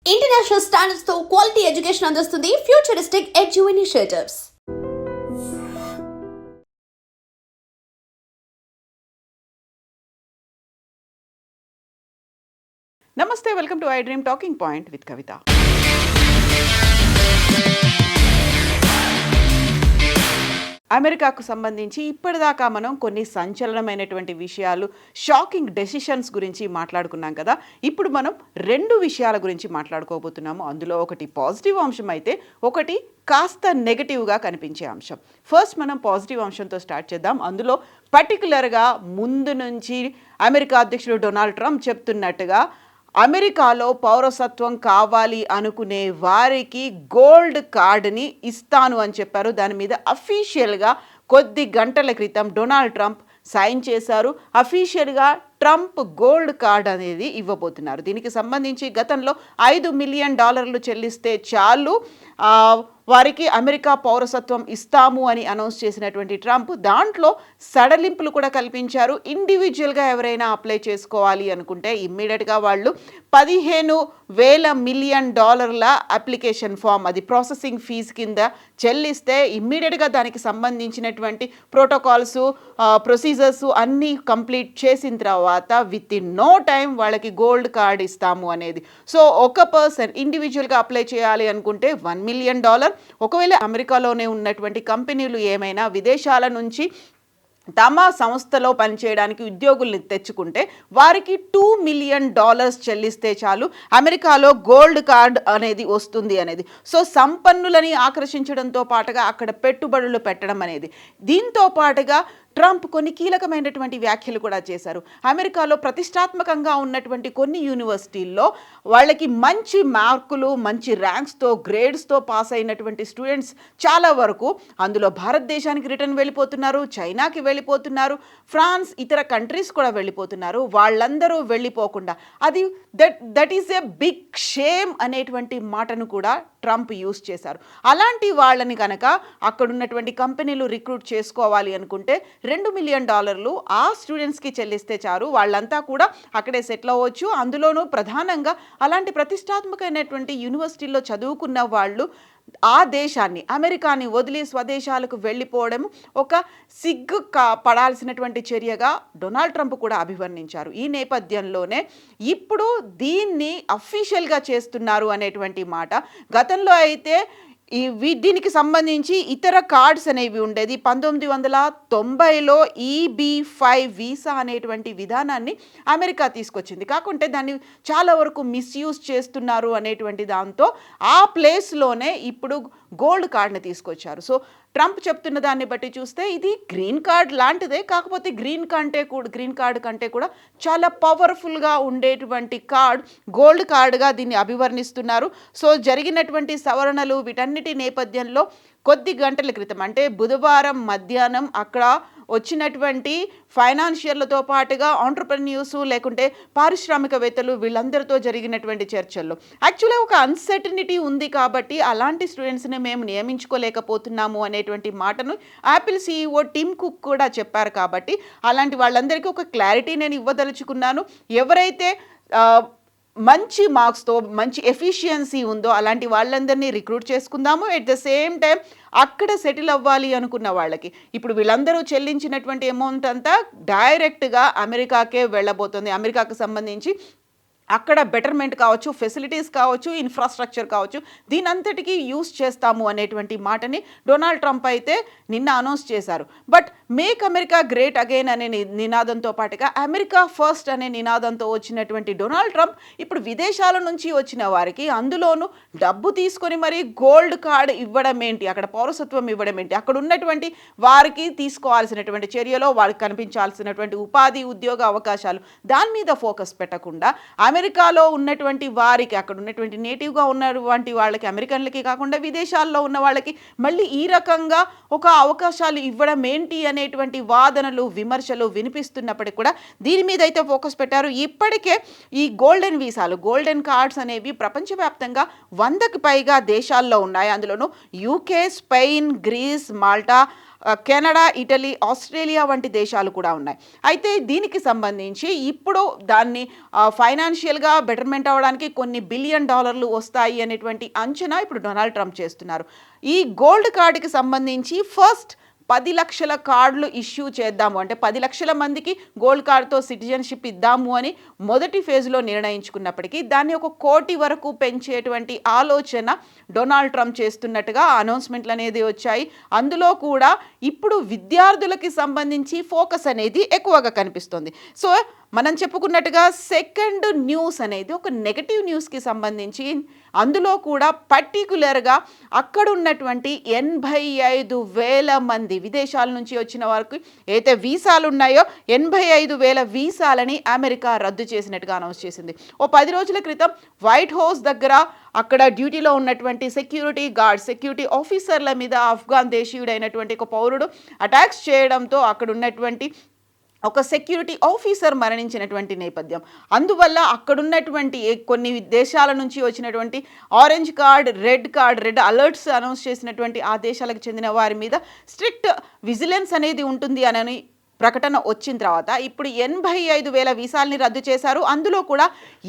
International standards తో quality education అందిస్తుంది futuristic edu initiatives. నమస్తే, welcome to I dream talking point with Kavitha. అమెరికాకు సంబంధించి ఇప్పటిదాకా మనం కొన్ని సంచలనమైనటువంటి విషయాలు, షాకింగ్ డెసిషన్స్ గురించి మాట్లాడుకున్నాం కదా. ఇప్పుడు మనం రెండు విషయాల గురించి మాట్లాడుకోబోతున్నాము. అందులో ఒకటి పాజిటివ్ అంశం అయితే ఒకటి కాస్త నెగటివ్గా కనిపించే అంశం. ఫస్ట్ మనం పాజిటివ్ అంశంతో స్టార్ట్ చేద్దాం. అందులో పర్టికులర్గా ముందు నుంచి అమెరికా అధ్యక్షుడు డొనాల్డ్ ట్రంప్ చెప్తున్నట్టుగా అమెరికాలో పౌరసత్వం కావాలి అనుకునే వారికి గోల్డ్ కార్డుని ఇస్తాను అని చెప్పారు. దాని మీద అఫీషియల్గా కొద్ది గంటల క్రితం డొనాల్డ్ ట్రంప్ సైన్ చేశారు. అఫీషియల్గా ట్రంప్ గోల్డ్ కార్డ్ అనేది ఇవ్వబోతున్నారు. దీనికి సంబంధించి గతంలో $5 మిలియన్ చెల్లిస్తే చాలు వారికి అమెరికా పౌరసత్వం ఇస్తాము అని అనౌన్స్ చేసినటువంటి ట్రంప్ దాంట్లో సడలింపులు కూడా కల్పించారు. ఇండివిజువల్గా ఎవరైనా అప్లై చేసుకోవాలి అనుకుంటే ఇమ్మీడియట్గా వాళ్ళు $15,000 మిలియన్ అప్లికేషన్ ఫామ్, అది ప్రాసెసింగ్ ఫీజు కింద చెల్లిస్తే ఇమ్మీడియట్గా దానికి సంబంధించినటువంటి ప్రోటోకాల్స్, ప్రొసీజర్స్ అన్నీ కంప్లీట్ చేసిన తర్వాత విత్ ఇన్ నో టైం వాళ్ళకి గోల్డ్ కార్డ్ ఇస్తాము అనేది. సో ఒక పర్సన్ ఇండివిజువల్గా అప్లై చేయాలి అనుకుంటే $1 మిలియన్. ఒకవేళ అమెరికాలోనే ఉన్నటువంటి కంపెనీలు ఏమైనా విదేశాల నుంచి తమ సంస్థలో పనిచేయడానికి ఉద్యోగుల్ని తెచ్చుకుంటే వారికి $2 మిలియన్ చెల్లిస్తే చాలు అమెరికాలో గోల్డ్ కార్డ్ అనేది వస్తుంది అనేది. సో సంపన్నులని ఆకర్షించడంతో పాటుగా అక్కడ పెట్టుబడులు పెట్టడం అనేది. దీంతో పాటుగా ట్రంప్ కొన్ని కీలకమైనటువంటి వ్యాఖ్యలు కూడా చేశారు. అమెరికాలో ప్రతిష్టాత్మకంగా ఉన్నటువంటి కొన్ని యూనివర్సిటీల్లో వాళ్ళకి మంచి మార్కులు, మంచి ర్యాంక్స్తో, గ్రేడ్స్తో పాస్ అయినటువంటి స్టూడెంట్స్ చాలా వరకు అందులో భారతదేశానికి రిటర్న్ వెళ్ళిపోతున్నారు, చైనాకి వెళ్ళిపోతున్నారు, ఫ్రాన్స్, ఇతర కంట్రీస్ కూడా వెళ్ళిపోతున్నారు. వాళ్ళందరూ వెళ్ళిపోకుండా అది that is a big shame అనేటువంటి మాటను కూడా ట్రంప్ యూజ్ చేశారు. అలాంటి వాళ్ళని కనుక అక్కడున్నటువంటి కంపెనీలు రిక్రూట్ చేసుకోవాలి అనుకుంటే $2 మిలియన్ ఆ స్టూడెంట్స్కి చెల్లిస్తే చాలు, వాళ్ళంతా కూడా అక్కడే సెటిల్ అవ్వచ్చు. అందులోనూ ప్రధానంగా అలాంటి ప్రతిష్టాత్మకమైనటువంటి యూనివర్సిటీల్లో చదువుకున్న వాళ్ళు ఆ దేశాన్ని, అమెరికాని వదిలి స్వదేశాలకు వెళ్ళిపోవడం ఒక సిగ్గు పడాల్సినటువంటి చర్యగా డొనాల్డ్ ట్రంప్ కూడా అభివర్ణించారు. ఈ నేపథ్యంలోనే ఇప్పుడు దీన్ని అఫీషియల్గా చేస్తున్నారు అనేటువంటి మాట. గతంలో అయితే దీనికి సంబంధించి ఇతర కార్డ్స్ అనేవి ఉండేది. 1990లో EB-5 వీసా అనేటువంటి విధానాన్ని అమెరికా తీసుకొచ్చింది. కాకుంటే దాన్ని చాలా వరకు మిస్యూజ్ చేస్తున్నారు అనేటువంటి దాంతో ఆ ప్లేస్లోనే ఇప్పుడు గోల్డ్ కార్డ్ని తీసుకొచ్చారు. సో ట్రంప్ చెప్తున్న దాన్ని బట్టి చూస్తే ఇది గ్రీన్ కార్డ్ లాంటిదే, కాకపోతే గ్రీన్ కార్డ్ కంటే కూడా చాలా పవర్ఫుల్గా ఉండేటువంటి కార్డ్ గోల్డ్ కార్డ్గా దీన్ని అభివర్ణిస్తున్నారు. సో జరిగినటువంటి సవరణలు వీటన్నిటి నేపథ్యంలో కొద్ది గంటల క్రితం అంటే బుధవారం మధ్యాహ్నం అక్కడ వచ్చినటువంటి ఫైనాన్షియర్లతో పాటుగా ఆంటర్ప్రెన్యూర్స్ లేకుంటే పారిశ్రామికవేత్తలు వీళ్ళందరితో జరిగినటువంటి చర్చల్లో యాక్చువల్గా ఒక అన్సర్టనిటీ ఉంది కాబట్టి అలాంటి స్టూడెంట్స్ని మేము నియమించుకోలేకపోతున్నాము అనేటువంటి మాటను యాపిల్ CEO టిమ్ కుక్ కూడా చెప్పారు. కాబట్టి అలాంటి వాళ్ళందరికీ ఒక క్లారిటీ నేను ఇవ్వదలుచుకున్నాను. ఎవరైతే మంచి మార్క్స్తో మంచి ఎఫిషియన్సీ ఉందో అలాంటి వాళ్ళందరినీ రిక్రూట్ చేసుకుందాము. ఎట్ ద సేమ్ టైం అక్కడ సెటిల్ అవ్వాలి అనుకున్న వాళ్ళకి ఇప్పుడు వీళ్ళందరూ చెల్లించినటువంటి అమౌంట్ అంతా డైరెక్ట్గా అమెరికాకే వెళ్ళబోతుంది. అమెరికాకు సంబంధించి అక్కడ బెటర్మెంట్ కావచ్చు, ఫెసిలిటీస్ కావచ్చు, ఇన్ఫ్రాస్ట్రక్చర్ కావచ్చు, దీనంతటికీ యూస్ చేస్తాము అనేటువంటి మాటని డొనాల్డ్ ట్రంప్ అయితే నిన్న అనౌన్స్ చేశారు. But make America great again అనే నినాదంతో పాటుగా అమెరికా ఫస్ట్ అనే నినాదంతో వచ్చినటువంటి డొనాల్డ్ ట్రంప్ ఇప్పుడు విదేశాల నుంచి వచ్చిన వారికి అందులోనూ డబ్బు తీసుకొని మరి గోల్డ్ కార్డ్ ఇవ్వడం ఏంటి, అక్కడ పౌరసత్వం ఇవ్వడం ఏంటి, అక్కడ ఉన్నటువంటి వారికి తీసుకోవాల్సినటువంటి చర్యలో వారికి కనిపించాల్సినటువంటి ఉపాధి, ఉద్యోగ అవకాశాలు దాని మీద ఫోకస్ పెట్టకుండా అమెరికాలో ఉన్నటువంటి వారికి, అక్కడ ఉన్నటువంటి నేటివ్గా ఉన్నటువంటి వాళ్ళకి, అమెరికన్లకి కాకుండా విదేశాల్లో ఉన్న వాళ్ళకి మళ్ళీ ఈ రకంగా ఒక అవకాశాలు ఇవ్వడం ఏంటి అనేటువంటి వాదనలు, విమర్శలు వినిపిస్తున్నప్పటికీ కూడా దీని మీద అయితే ఫోకస్ పెట్టారు. ఇప్పటికే ఈ గోల్డెన్ వీసాలు, గోల్డెన్ కార్డ్స్ అనేవి ప్రపంచవ్యాప్తంగా 100కి పైగా దేశాల్లో ఉన్నాయి. అందులోనూ UK, Spain, Greece, Malta, Canada, Italy, Australia వంటి దేశాలు కూడా ఉన్నాయి. అయితే దీనికి సంబంధించి ఇప్పుడు దాన్ని ఫైనాన్షియల్గా బెటర్మెంట్ అవ్వడానికి కొన్ని బిలియన్ డాలర్లు వస్తాయి అనేటువంటి అంచనా ఇప్పుడు డొనాల్డ్ ట్రంప్ చేస్తున్నారు. ఈ గోల్డ్ కార్డుకి సంబంధించి ఫస్ట్ 10 లక్షల కార్డులు ఇష్యూ చేద్దాము, అంటే 10 లక్షల మందికి గోల్డ్ కార్డుతో సిటిజన్షిప్ ఇద్దాము అని మొదటి ఫేజ్లో నిర్ణయించుకున్నప్పటికీ దాన్ని 1 కోటి వరకు పెంచేటువంటి ఆలోచన డొనాల్డ్ ట్రంప్ చేస్తున్నట్టుగా అనౌన్స్మెంట్లు అనేది వచ్చాయి. అందులో కూడా ఇప్పుడు విద్యార్థులకి సంబంధించి ఫోకస్ అనేది ఎక్కువగా కనిపిస్తుంది. సో మనం చెప్పుకున్నట్టుగా సెకండ్ న్యూస్ అనేది ఒక నెగటివ్ న్యూస్కి సంబంధించి, అందులో కూడా పర్టికులర్గా అక్కడ ఉన్నటువంటి 85,000 మంది విదేశాల నుంచి వచ్చిన వారికి అయితే వీసాలు ఉన్నాయో 85,000 వీసాలని అమెరికా రద్దు చేసినట్టుగా అనౌన్స్ చేసింది. 10 రోజుల క్రితం వైట్ హౌస్ దగ్గర అక్కడ డ్యూటీలో ఉన్నటువంటి సెక్యూరిటీ గార్డ్, సెక్యూరిటీ ఆఫీసర్ల మీద ఆఫ్ఘాన్ దేశీయుడైనటువంటి ఒక పౌరుడు అటాక్స్ చేయడంతో అక్కడ ఉన్నటువంటి ఒక సెక్యూరిటీ ఆఫీసర్ మరణించినటువంటి నేపథ్యం. అందువల్ల అక్కడున్నటువంటి కొన్ని దేశాల నుంచి వచ్చినటువంటి orange card, red alerts announce చేసినటువంటి ఆ దేశాలకు చెందిన వారి మీద స్ట్రిక్ట్ విజిలెన్స్ అనేది ఉంటుంది అని ప్రకటన వచ్చిన తర్వాత ఇప్పుడు 85,000 వీసాలని రద్దు చేశారు. అందులో కూడా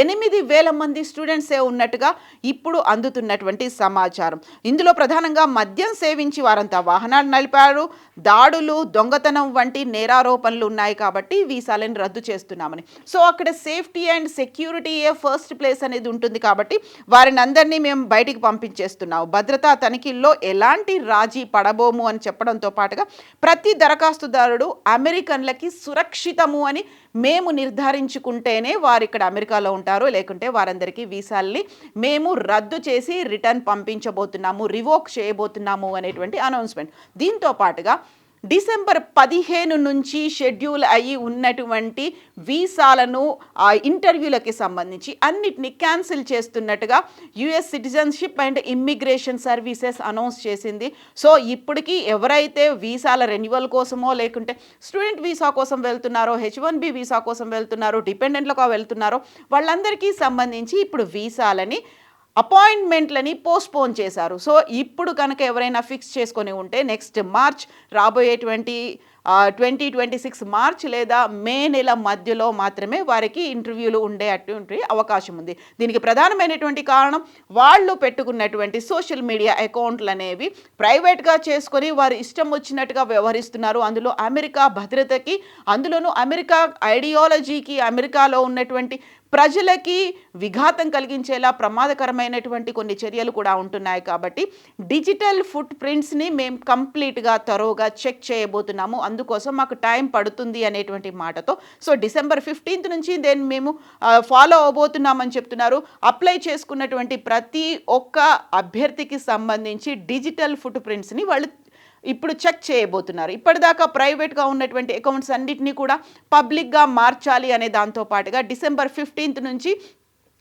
8,000 మంది స్టూడెంట్సే ఉన్నట్టుగా ఇప్పుడు అందుతున్నటువంటి సమాచారం. ఇందులో ప్రధానంగా మద్యం సేవించి వారంతా వాహనాలు నడిపారు, దాడులు, దొంగతనం వంటి నేరారోపణలు ఉన్నాయి కాబట్టి వీసాలను రద్దు చేస్తున్నామని. సో అక్కడ సేఫ్టీ అండ్ సెక్యూరిటీయే ఫస్ట్ ప్లేస్ అనేది ఉంటుంది కాబట్టి వారిని అందరినీ మేము బయటికి పంపించేస్తున్నాము, భద్రతా తనిఖీల్లో ఎలాంటి రాజీ పడబోము అని చెప్పడంతో పాటుగా ప్రతి దరఖాస్తుదారుడు అమెరికన్లకి సురక్షితము అని మేము నిర్ధారించుకుంటేనే వారు ఇక్కడ అమెరికాలో ఉంటారు, లేకుంటే వారందరికీ వీసాల్ని మేము రద్దు చేసి రిటర్న్ పంపించబోతున్నాము, రివోక్ చేయబోతున్నాము అనేటువంటి అనౌన్స్మెంట్. దీంతో పాటుగా డిసెంబర్ 15 నుంచి షెడ్యూల్ అయ్యి ఉన్నటువంటి వీసాలను ఇంటర్వ్యూలకి సంబంధించి అన్నిటినీ క్యాన్సిల్ చేస్తున్నట్టుగా US citizenship and immigration services announce చేసింది. సో ఇప్పటికీ ఎవరైతే వీసాల రెన్యువల్ కోసమో లేకుంటే స్టూడెంట్ వీసా కోసం వెళ్తున్నారో, H1B వీసా కోసం వెళ్తున్నారో, డిపెండెంట్లుగా వెళ్తున్నారో వాళ్ళందరికీ సంబంధించి ఇప్పుడు వీసాలని అపాయింట్మెంట్లని పోస్ట్పోన్ చేశారు. సో ఇప్పుడు కనుక ఎవరైనా ఫిక్స్ చేసుకొని ఉంటే నెక్స్ట్ మార్చ్ రాబోయేటువంటి 2026 మార్చ్ లేదా మే నెల మధ్యలో మాత్రమే వారికి ఇంటర్వ్యూలు ఉండేటువంటి అవకాశం ఉంది. దీనికి ప్రధానమైనటువంటి కారణం వాళ్ళు పెట్టుకున్నటువంటి సోషల్ మీడియా అకౌంట్లు అనేవి ప్రైవేట్గా చేసుకొని వారు ఇష్టం వచ్చినట్టుగా వ్యవహరిస్తున్నారు. అందులో అమెరికా భద్రతకి, అందులోనూ అమెరికా ఐడియాలజీకి, అమెరికాలో ఉన్నటువంటి ప్రజలకి విఘాతం కలిగించేలా ప్రమాదకరమైనటువంటి కొన్ని చర్యలు కూడా ఉంటున్నాయి. కాబట్టి డిజిటల్ ఫుట్ ప్రింట్స్ని మేము కంప్లీట్గా తరోగా చెక్ చేయబోతున్నాము, అందుకోసం మాకు టైం పడుతుంది అనేటువంటి మాటతో సో డిసెంబర్ 15 నుంచి దెన్ మేము ఫాలో అవబోతున్నామని చెప్తున్నారు. అప్లై చేసుకున్నటువంటి ప్రతి ఒక్క అభ్యర్థికి సంబంధించి డిజిటల్ ఫుట్ ప్రింట్స్ని వాళ్ళు ఇప్పుడు చెక్ చేయబోతున్నారు. ఇప్పటిదాకా ప్రైవేట్గా ఉన్నటువంటి అకౌంట్స్ అన్నిటినీ కూడా పబ్లిక్గా మార్చాలి అనే దాంతో పాటుగా డిసెంబర్ 15 నుంచి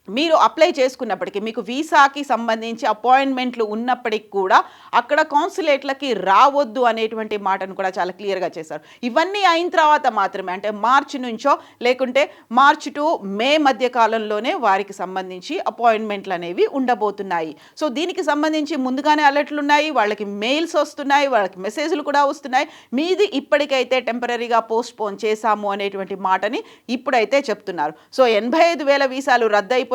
మీరు అప్లై చేసుకున్నప్పటికీ మీకు వీసాకి సంబంధించి అపాయింట్మెంట్లు ఉన్నప్పటికీ కూడా అక్కడ కాన్సులేట్లకి రావద్దు అనేటువంటి మాటను కూడా చాలా క్లియర్గా చేశారు. ఇవన్నీ అయిన తర్వాత మాత్రమే, అంటే మార్చి నుంచో లేకుంటే మార్చి టు మే మధ్య కాలంలోనే వారికి సంబంధించి అపాయింట్మెంట్లు అనేవి ఉండబోతున్నాయి. సో దీనికి సంబంధించి ముందుగానే అలర్ట్లు ఉన్నాయి, వాళ్ళకి మెయిల్స్ వస్తున్నాయి, వాళ్ళకి మెసేజ్లు కూడా వస్తున్నాయి. మీది ఇప్పటికైతే టెంపరీగా పోస్ట్పోన్ చేశాము అనేటువంటి మాటని ఇప్పుడైతే చెప్తున్నారు. సో 85,000 వీసాలు రద్దయిపోయాయి.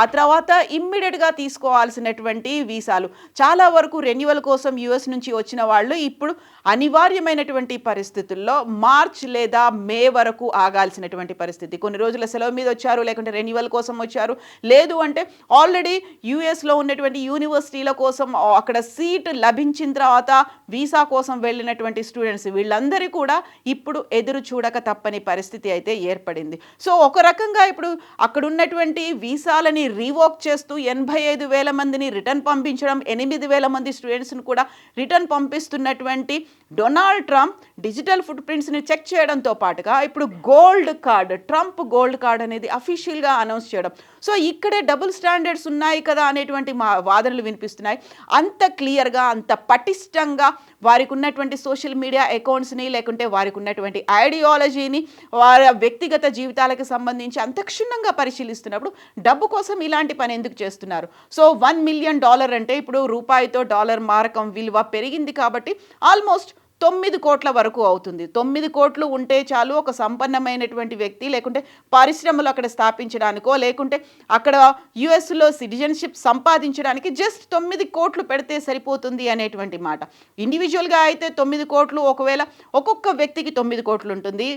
ఆ తర్వాత ఇమ్మీడియట్గా తీసుకోవాల్సినటువంటి వీసాలు చాలా వరకు రెన్యువల్ కోసం యుఎస్ నుంచి వచ్చిన వాళ్ళు ఇప్పుడు అనివార్యమైనటువంటి పరిస్థితుల్లో మార్చ్ లేదా మే వరకు ఆగాల్సినటువంటి పరిస్థితి. కొన్ని రోజుల సెలవు మీద వచ్చారు, లేకుంటే రెన్యువల్ కోసం వచ్చారు, లేదు అంటే ఆల్రెడీ యుఎస్లో ఉన్నటువంటి యూనివర్సిటీల కోసం అక్కడ సీట్ లభించిన తర్వాత వీసా కోసం వెళ్ళినటువంటి స్టూడెంట్స్ వీళ్ళందరూ కూడా ఇప్పుడు ఎదురు చూడక తప్పని పరిస్థితి అయితే ఏర్పడింది. సో ఒక రకంగా ఇప్పుడు అక్కడ ఉన్నటువంటి వీసాలని రీవోక్ చేస్తూ 85,000 మందిని రిటర్న్ పంపించడం, 8,000 మంది స్టూడెంట్స్ని కూడా రిటర్న్ పంపిస్తున్నటువంటి డొనాల్డ్ ట్రంప్ డిజిటల్ ఫుట్ ప్రింట్స్ని చెక్ చేయడంతో పాటుగా ఇప్పుడు gold card, Trump gold card అనేది అఫీషియల్గా అనౌన్స్ చేయడం. సో ఇక్కడే డబుల్ స్టాండర్డ్స్ ఉన్నాయి కదా అనేటువంటి వాదనలు వినిపిస్తున్నాయి. అంత క్లియర్గా, అంత పటిష్టంగా వారికి ఉన్నటువంటి సోషల్ మీడియా అకౌంట్స్ని లేకుంటే వారికి ఉన్నటువంటి ఐడియాలజీని వారి వ్యక్తిగత జీవితాలకు సంబంధించి అంత క్షుణ్ణంగా పరిశీలిస్తున్నప్పుడు డబ్బు కోసం ఇలాంటి పని ఎందుకు చేస్తున్నారు? సో $1 మిలియన్ అంటే ఇప్పుడు రూపాయితో డాలర్ మారకం విలువ పెరిగింది కాబట్టి ఆల్మోస్ట్ 9 కోట్ల వరకు అవుతుంది. 9 కోట్లు ఉంటే చాలు ఒక సంపన్నమైనటువంటి వ్యక్తి, లేకుంటే పరిశ్రమలు అక్కడ స్థాపించడానికో, లేకుంటే అక్కడ యుఎస్లో సిటిజన్షిప్ సంపాదించడానికి జస్ట్ 9 కోట్లు పెడితే సరిపోతుంది అనేటువంటి మాట. ఇండివిజువల్గా అయితే 9 కోట్లు, ఒకవేళ ఒక్కొక్క వ్యక్తికి 9 కోట్లు ఉంటుంది.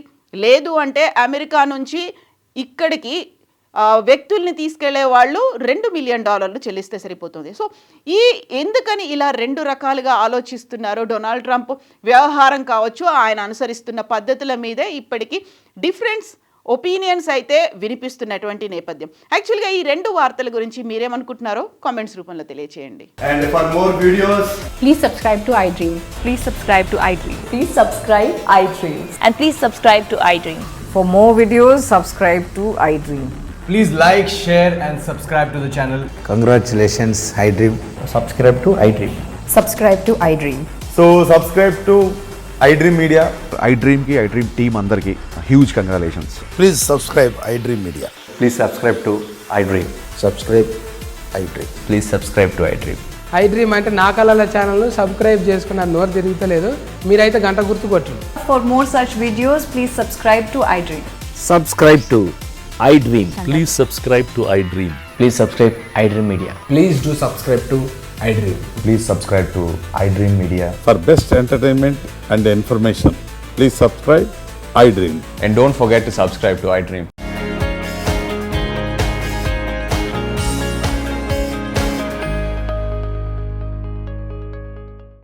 లేదు అంటే అమెరికా నుంచి ఇక్కడికి వ్యక్తుల్ని తీసుకెళ్లే వాళ్ళు $2 మిలియన్ చెల్లిస్తే సరిపోతుంది. సో ఎందుకని ఇలా 2 రకాలుగా ఆలోచిస్తున్నారో, డొనాల్డ్ ట్రంప్ వ్యవహారం కావచ్చు, ఆయన అనుసరిస్తున్న పద్ధతుల మీదే ఇప్పటికీ డిఫరెన్స్ ఒపీనియన్స్ అయితే వినిపిస్తున్నటువంటి నేపథ్యం. యాక్చువల్గా ఈ 2 వార్తల గురించి మీరేమనుకుంటున్నారో కామెంట్స్ రూపంలో తెలియచేయండి. And for more videos, Please subscribe to iDream. Please subscribe to iDream. Please subscribe iDream. And please subscribe to iDream. For more videos, subscribe to iDream. Please like, share and subscribe to the channel. Congratulations, iDream. Subscribe to iDream. Subscribe to iDream. so subscribe to iDream Media. iDream की iDream team अंदर की huge congratulations. Please subscribe iDream Media. Please subscribe to iDream. Subscribe iDream. Please subscribe to iDream. iDream అంటే నా కళల channel subscribe చేసుకున్న నోరు తిరుగుతలేదు, మీరైతే గంట గుర్తు కొట్టండి. For more such videos, please subscribe to iDream. Subscribe to iDream. Please subscribe to iDream. Please subscribe iDream Media. Please do subscribe to iDream. Please subscribe to iDream Media. For best entertainment and information, please subscribe iDream. And don't forget to subscribe to iDream.